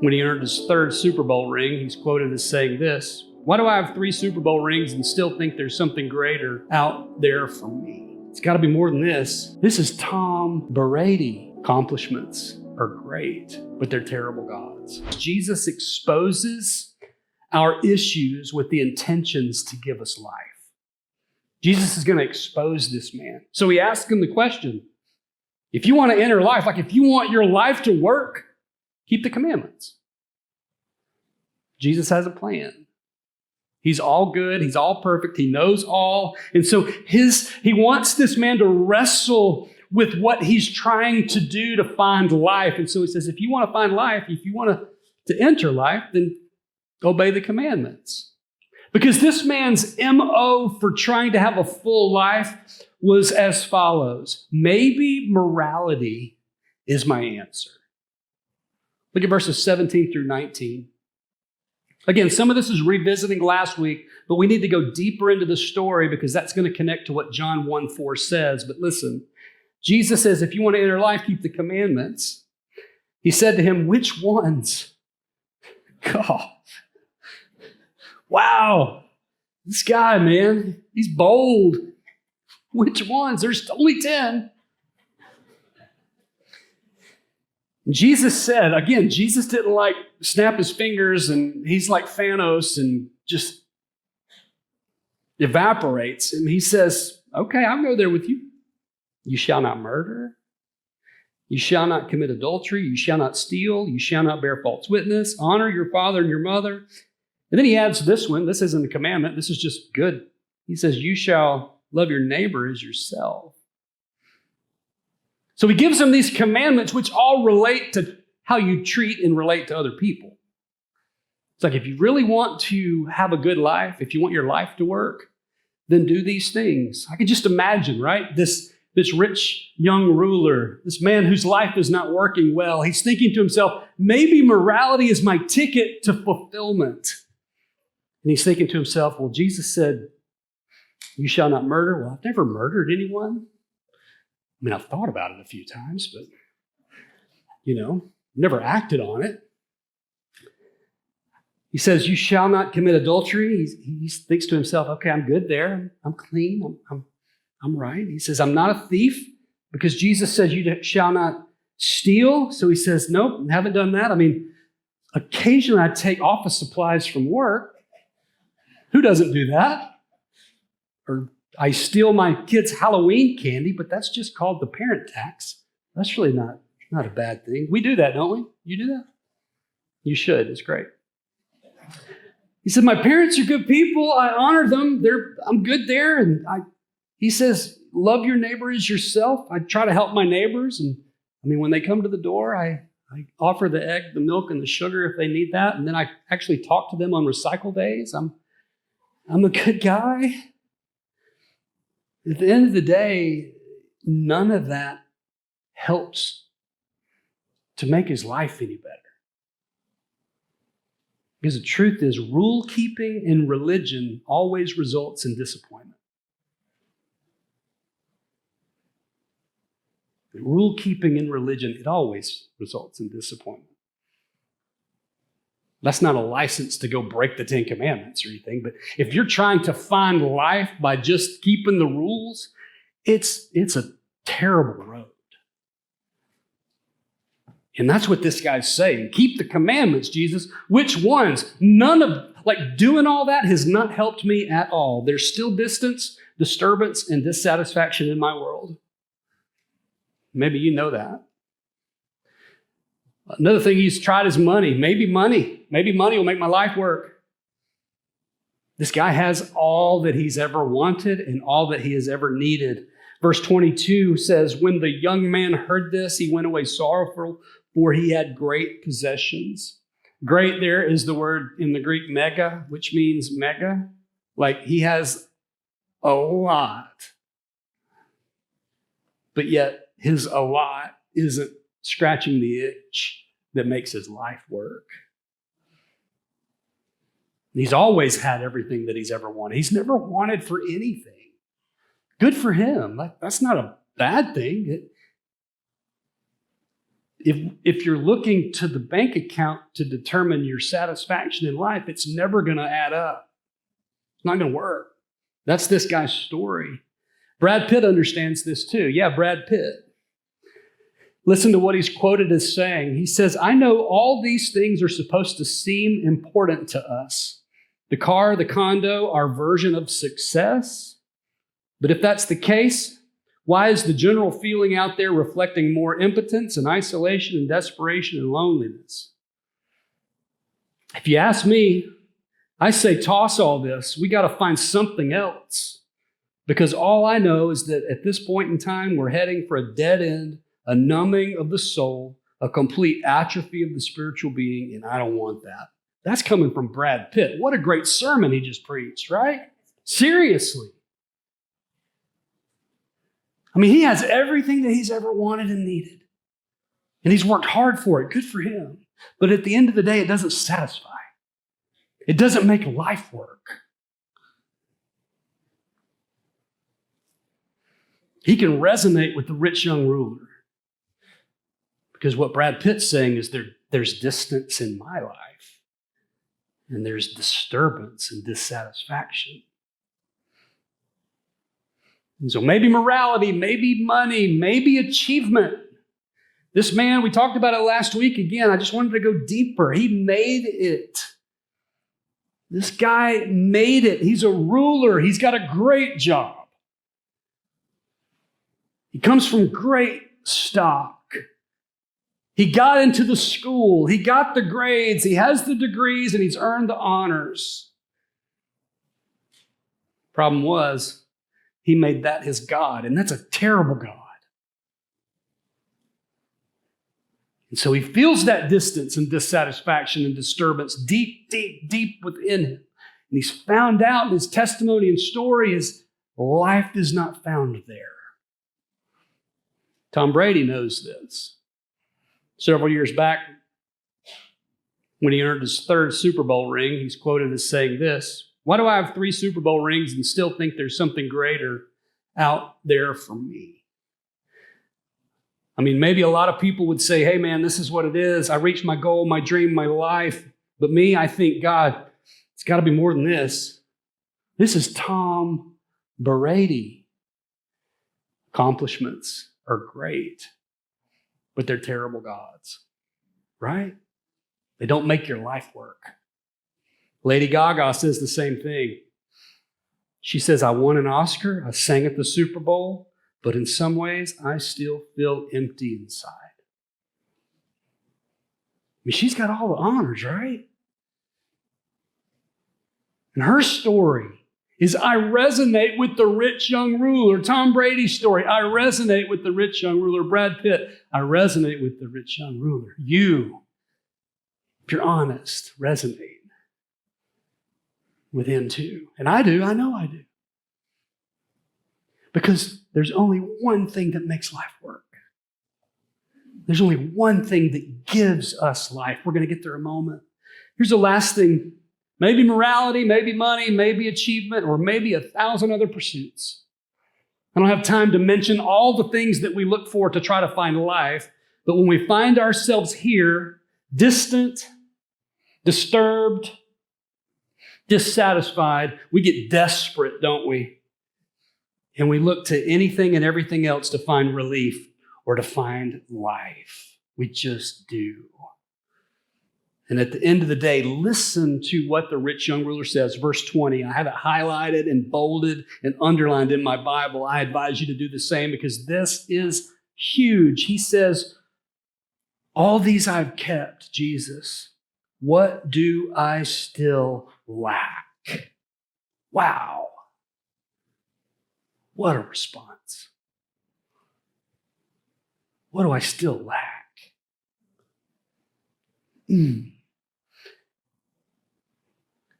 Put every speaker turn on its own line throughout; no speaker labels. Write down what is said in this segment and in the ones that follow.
When he earned his third Super Bowl ring, he's quoted as saying this: "Why do I have 3 Super Bowl rings and still think there's something greater out there for me? It's got to be more than this. This is Tom Brady. Accomplishments are great, but they're terrible gods." Jesus exposes our issues with the intentions to give us life. Jesus is going to expose this man. So he asks him the question, if you want to enter life, like if you want your life to work, keep the commandments. Jesus has a plan. He's all good. He's all perfect. He knows all. And so he wants this man to wrestle with what he's trying to do to find life. And so he says, if you want to find life, if you want to enter life, then obey the commandments. Because this man's MO for trying to have a full life was as follows: maybe morality is my answer. Look at verses 17 through 19. Again, some of this is revisiting last week, but we need to go deeper into the story because that's going to connect to what John 1:4 says. But listen, Jesus says, if you want to enter life, keep the commandments. He said to him, which ones? God. Wow. This guy, man, he's bold. Which ones? There's only 10. Jesus said, again, Jesus didn't like snap his fingers and he's like Thanos and just evaporates. And he says, okay, I'll go there with you. You shall not murder. You shall not commit adultery. You shall not steal. You shall not bear false witness. Honor your father and your mother. And then he adds this one. This isn't a commandment. This is just good. He says, you shall love your neighbor as yourself. So he gives them these commandments which all relate to how you treat and relate to other people. It's like if you really want to have a good life, if you want your life to work, then do these things. I can just imagine, right? This rich young ruler, this man whose life is not working well, he's thinking to himself, maybe morality is my ticket to fulfillment. And he's thinking to himself, well, Jesus said, you shall not murder. Well, I've never murdered anyone. I mean, I've thought about it a few times, but, never acted on it. He says, you shall not commit adultery. He thinks to himself, okay, I'm good there. I'm clean. I'm right. He says, I'm not a thief because Jesus says you shall not steal. So he says, nope, haven't done that. I mean, occasionally I take office supplies from work. Who doesn't do that? Or I steal my kids' Halloween candy, but that's just called the parent tax. That's really not a bad thing. We do that, don't we? You do that? You should. It's great. He said, my parents are good people. I honor them. I'm good there. And he says, love your neighbor as yourself. I try to help my neighbors. And when they come to the door, I offer the egg, the milk, and the sugar if they need that. And then I actually talk to them on recycle days. I'm a good guy. At the end of the day, none of that helps to make his life any better. Because the truth is, rule keeping in religion always results in disappointment. Rule keeping in religion, it always results in disappointment. That's not a license to go break the 10 Commandments or anything, but if you're trying to find life by just keeping the rules, it's a terrible road. And that's what this guy's saying. Keep the commandments, Jesus. Which ones? None of, doing all that has not helped me at all. There's still distance, disturbance, and dissatisfaction in my world. Maybe you know that. Another thing he's tried is money. Maybe money will make my life work. This guy has all that he's ever wanted and all that he has ever needed. Verse 22 says, when the young man heard this, he went away sorrowful, for he had great possessions. Great there is the word in the Greek mega, which means mega. He has a lot. But yet his a lot isn't scratching the itch that makes his life work. He's always had everything that he's ever wanted. He's never wanted for anything. Good for him. That's not a bad thing. If you're looking to the bank account to determine your satisfaction in life, it's never going to add up. It's not going to work. That's this guy's story. Brad Pitt understands this too. Yeah, Brad Pitt. Listen to what he's quoted as saying. He says, I know all these things are supposed to seem important to us. The car, the condo, our version of success. But if that's the case, why is the general feeling out there reflecting more impotence and isolation and desperation and loneliness? If you ask me, I say toss all this. We got to find something else. Because all I know is that at this point in time, we're heading for a dead end, a numbing of the soul, a complete atrophy of the spiritual being, and I don't want that. That's coming from Brad Pitt. What a great sermon he just preached, right? Seriously. I mean, he has everything that he's ever wanted and needed. And he's worked hard for it. Good for him. But at the end of the day, it doesn't satisfy. It doesn't make life work. He can resonate with the rich young ruler. Because what Brad Pitt's saying is there's distance in my life. And there's disturbance and dissatisfaction. And so maybe morality, maybe money, maybe achievement. This man, we talked about it last week again. I just wanted to go deeper. He made it. This guy made it. He's a ruler. He's got a great job. He comes from great stock. He got into the school. He got the grades. He has the degrees, and he's earned the honors. Problem was, he made that his God, and that's a terrible God. And so he feels that distance and dissatisfaction and disturbance deep, deep, deep within him. And he's found out in his testimony and story is life is not found there. Tom Brady knows this. Several years back, when he earned his third Super Bowl ring, he's quoted as saying this, why do I have 3 Super Bowl rings and still think there's something greater out there for me? I mean, maybe a lot of people would say, hey man, this is what it is. I reached my goal, my dream, my life. But me, I think, God, it's got to be more than this. This is Tom Brady. Accomplishments are great, but they're terrible gods, right? They don't make your life work. Lady Gaga says the same thing. She says, I won an Oscar, I sang at the Super Bowl, but in some ways, I still feel empty inside. I mean, she's got all the honors, right? And her story is I resonate with the rich young ruler. Tom Brady's story, I resonate with the rich young ruler. Brad Pitt, I resonate with the rich young ruler. You, if you're honest, resonate with him too. And I do, I know I do. Because there's only one thing that makes life work. There's only one thing that gives us life. We're going to get there in a moment. Here's the last thing. Maybe morality, maybe money, maybe achievement, or maybe 1,000 other pursuits. I don't have time to mention all the things that we look for to try to find life, but when we find ourselves here, distant, disturbed, dissatisfied, we get desperate, don't we? And we look to anything and everything else to find relief or to find life. We just do. And at the end of the day, listen to what the rich young ruler says. Verse 20, I have it highlighted and bolded and underlined in my Bible. I advise you to do the same because this is huge. He says, all these I've kept, Jesus. What do I still lack? Wow. What a response. What do I still lack?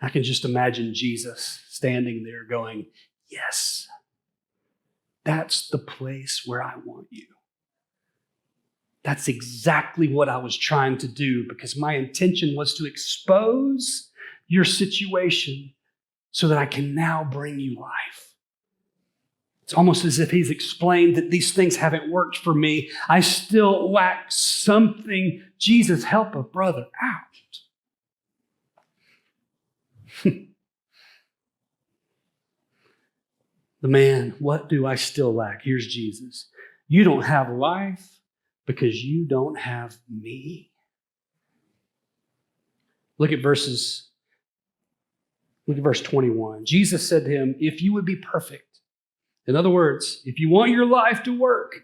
I can just imagine Jesus standing there going, yes, that's the place where I want you. That's exactly what I was trying to do because my intention was to expose your situation so that I can now bring you life. It's almost as if he's explained that these things haven't worked for me. I still lack something. Jesus, help a brother out. The man, what do I still lack? Here's Jesus. You don't have life because you don't have me. Look at verse 21. Jesus said to him, if you would be perfect, in other words, if you want your life to work,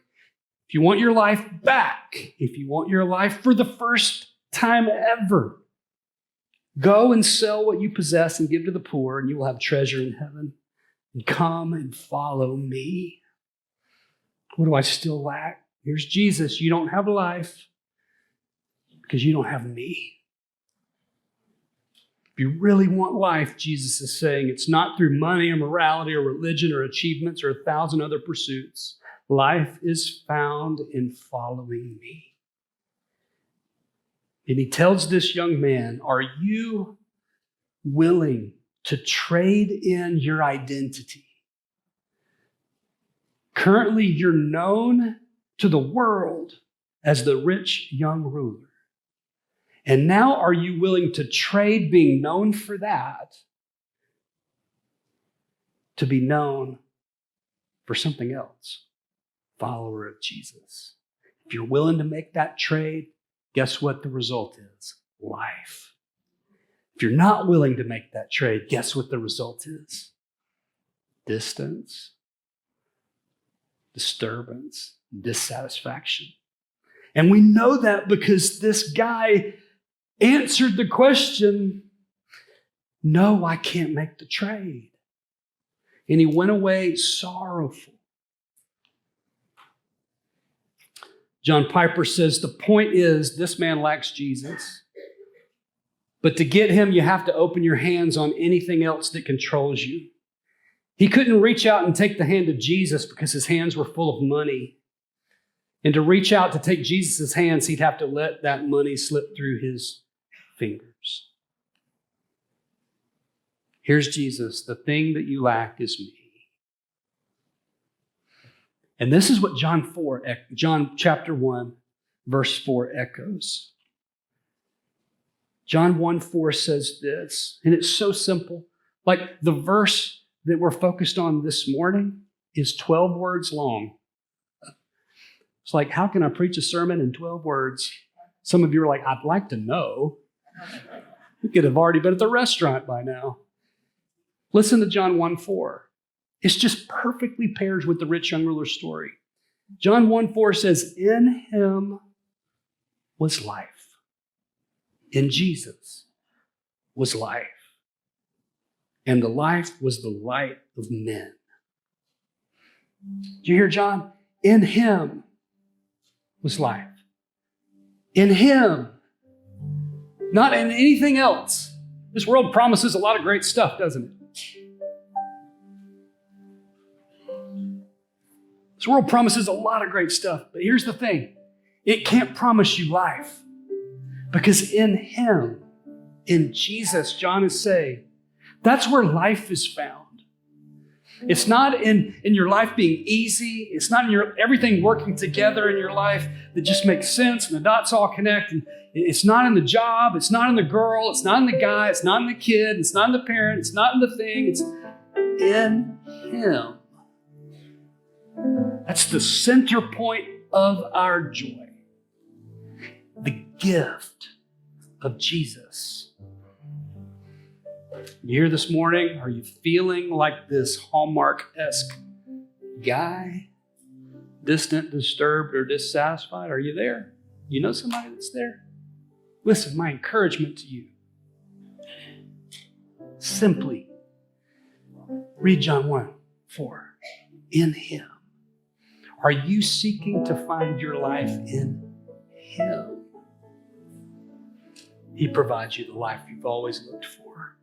if you want your life back, if you want your life for the first time ever, go and sell what you possess and give to the poor, and you will have treasure in heaven. And come and follow me. What do I still lack? Here's Jesus. You don't have life because you don't have me. If you really want life, Jesus is saying, it's not through money or morality or religion or achievements or 1,000 other pursuits. Life is found in following me. And he tells this young man, are you willing to trade in your identity? Currently, you're known to the world as the rich young ruler. And now are you willing to trade being known for that to be known for something else? Follower of Jesus. If you're willing to make that trade, guess what the result is? Life. If you're not willing to make that trade, guess what the result is? Distance, disturbance, dissatisfaction. And we know that because this guy answered the question, no, I can't make the trade. And he went away sorrowful. John Piper says the point is this man lacks Jesus. But to get him, you have to open your hands on anything else that controls you. He couldn't reach out and take the hand of Jesus because his hands were full of money. And to reach out to take Jesus' hands, he'd have to let that money slip through his fingers. Here's Jesus. The thing that you lack is me. And this is what John chapter 1, verse 4 echoes. John 1:4 says this, and it's so simple. Like the verse that we're focused on this morning is 12 words long. It's like, how can I preach a sermon in 12 words? Some of you are like, I'd like to know. We could have already been at the restaurant by now. Listen to John 1:4. It's just perfectly pairs with the rich young ruler story. John 1:4 says, in him was life. In Jesus was life. And the life was the light of men. Do you hear, John? In him was life. In him. Not in anything else. This world promises a lot of great stuff, doesn't it? This world promises a lot of great stuff, but here's the thing. It can't promise you life. Because in him, in Jesus, John is saying, that's where life is found. It's not in your life being easy. It's not in everything working together in your life that just makes sense and the dots all connect. And it's not in the job. It's not in the girl. It's not in the guy. It's not in the kid. It's not in the parent. It's not in the thing. It's in him. That's the center point of our joy. The gift of Jesus. You here this morning? Are you feeling like this Hallmark-esque guy? Distant, disturbed, or dissatisfied? Are you there? You know somebody that's there? Listen, my encouragement to you. Simply read John 1:4. In him. Are you seeking to find your life in him? He provides you the life you've always looked for.